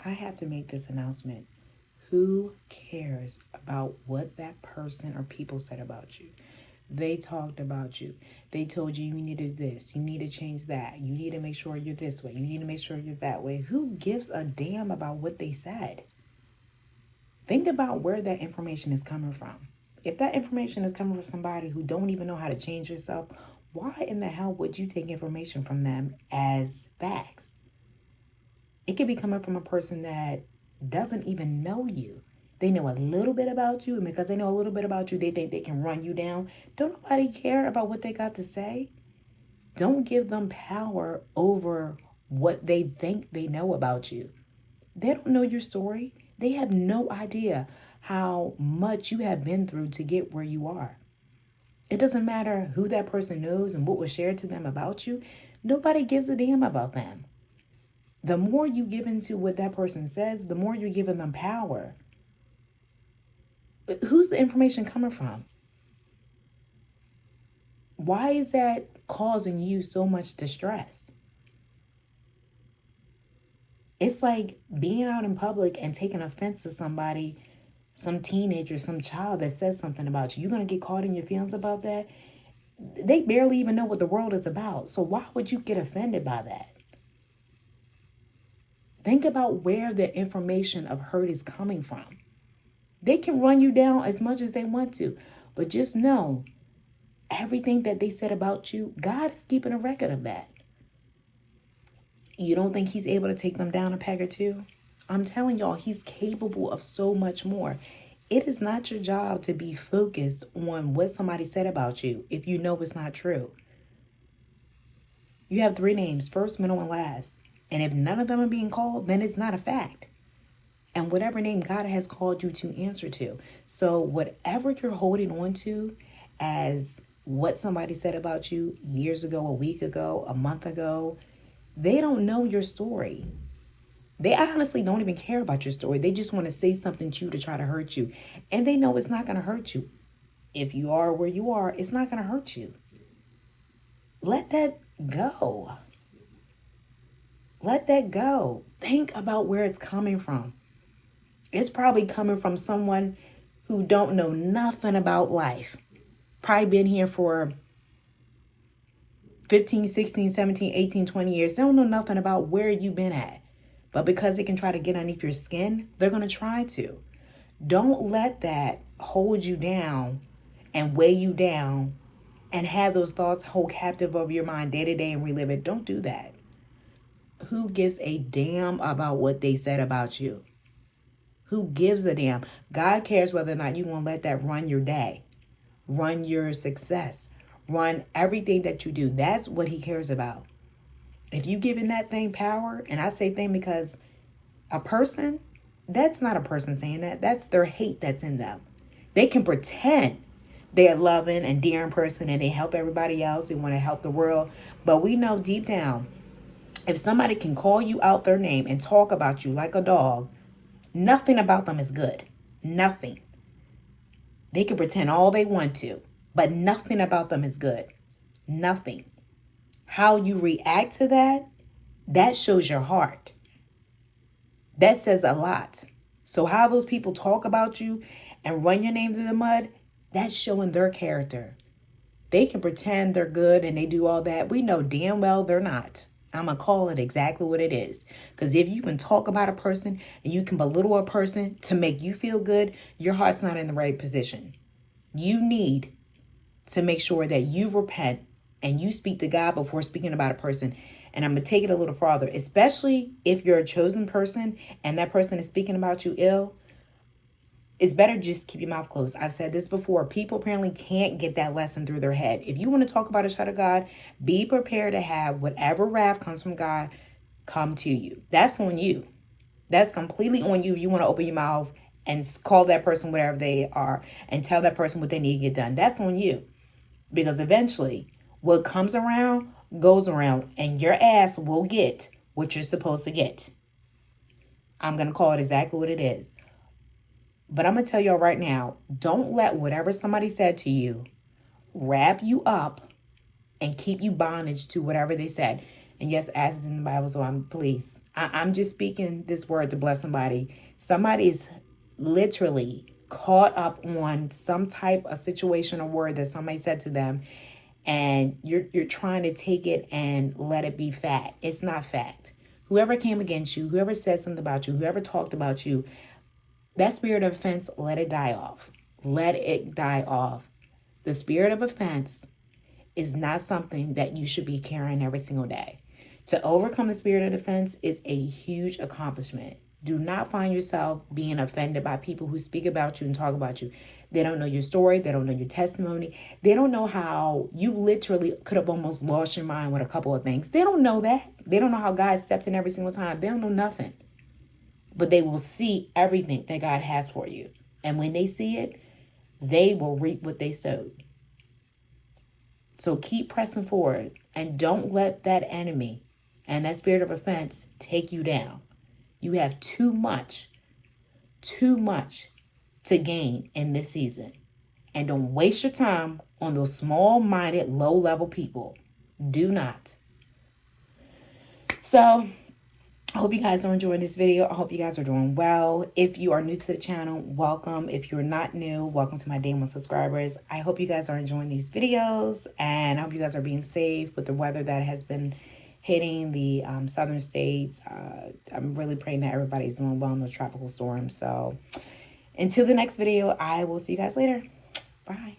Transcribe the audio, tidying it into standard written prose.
I have to make this announcement. Who cares about what that person or people said about you? They talked about you. They told you needed this, you need to change that, you need to make sure you're this way, you need to make sure you're that way. Who gives a damn about what they said? Think about where that information is coming from. If that information is coming from somebody who don't even know how to change yourself, why in the hell would you take information from them as facts? It could be coming from a person that doesn't even know you. They know a little bit about you, and because they know a little bit about you, they think they can run you down. Don't nobody care about what they got to say. Don't give them power over what they think they know about you. They don't know your story. They have no idea how much you have been through to get where you are. It doesn't matter who that person knows and what was shared to them about you. Nobody gives a damn about them. The more you give into what that person says, the more you're giving them power. Who's the information coming from? Why is that causing you so much distress? It's like being out in public and taking offense to somebody, some teenager, some child that says something about you. You're going to get caught in your feelings about that. They barely even know what the world is about. So why would you get offended by that? Think about where the information of hurt is coming from. They can run you down as much as they want to, but just know everything that they said about you, God is keeping a record of that. You don't think he's able to take them down a peg or two? I'm telling y'all, he's capable of so much more. It is not your job to be focused on what somebody said about you if you know it's not true. You have 3 names, first, middle, and last. And if none of them are being called, then it's not a fact. And whatever name God has called you to answer to. So whatever you're holding on to as what somebody said about you years ago, a week ago, a month ago, they don't know your story. They honestly don't even care about your story. They just want to say something to you to try to hurt you. And they know it's not going to hurt you. If you are where you are, it's not going to hurt you. Let that go. Let that go. Think about where it's coming from. It's probably coming from someone who don't know nothing about life. Probably been here for 15, 16, 17, 18, 20 years. They don't know nothing about where you've been at. But because they can try to get underneath your skin, they're going to try to. Don't let that hold you down and weigh you down and have those thoughts hold captive of your mind day to day and relive it. Don't do that. Who gives a damn about what they said about you? Who gives a damn? God cares whether or not you want to let that run your day, run your success, run everything that you do. That's what he cares about. If you giving that thing power, and I say thing because a person, that's not a person saying that. That's their hate that's in them. They can pretend they're a loving and daring person and they help everybody else. They want to help the world. But we know deep down, if somebody can call you out their name and talk about you like a dog, nothing about them is good. Nothing. They can pretend all they want to, but nothing about them is good. Nothing. How you react to that, that shows your heart. That says a lot. So how those people talk about you and run your name through the mud, that's showing their character. They can pretend they're good and they do all that. We know damn well they're not. I'm going to call it exactly what it is. Because if you can talk about a person and you can belittle a person to make you feel good, your heart's not in the right position. You need to make sure that you repent and you speak to God before speaking about a person. And I'm going to take it a little farther, especially if you're a chosen person and that person is speaking about you ill. It's better just keep your mouth closed. I've said this before. People apparently can't get that lesson through their head. If you want to talk about a child of God, be prepared to have whatever wrath comes from God come to you. That's on you. That's completely on you if you want to open your mouth and call that person whatever they are and tell that person what they need to get done. That's on you. Because eventually what comes around goes around and your ass will get what you're supposed to get. I'm going to call it exactly what it is. But I'm going to tell y'all right now, don't let whatever somebody said to you wrap you up and keep you bondage to whatever they said. And yes, as is in the Bible, so I'm just speaking this word to bless somebody. Somebody is literally caught up on some type of situation or word that somebody said to them, and you're trying to take it and let it be fact. It's not fact. Whoever came against you, whoever said something about you, whoever talked about you, that spirit of offense, let it die off. Let it die off. The spirit of offense is not something that you should be carrying every single day. To overcome the spirit of offense is a huge accomplishment. Do not find yourself being offended by people who speak about you and talk about you. They don't know your story. They don't know your testimony. They don't know how you literally could have almost lost your mind with a couple of things. They don't know that. They don't know how God stepped in every single time. They don't know nothing. But they will see everything that God has for you. And when they see it, they will reap what they sowed. So keep pressing forward and don't let that enemy and that spirit of offense take you down. You have too much to gain in this season. And don't waste your time on those small-minded, low-level people. Do not. So I hope you guys are enjoying this video. I hope you guys are doing well. If you are new to the channel, welcome. If you're not new, welcome to my Day 1 subscribers. I hope you guys are enjoying these videos, and I hope you guys are being safe with the weather that has been hitting the southern states. I'm really praying that everybody's doing well in the tropical storm. So until the next video, I will see you guys later. Bye.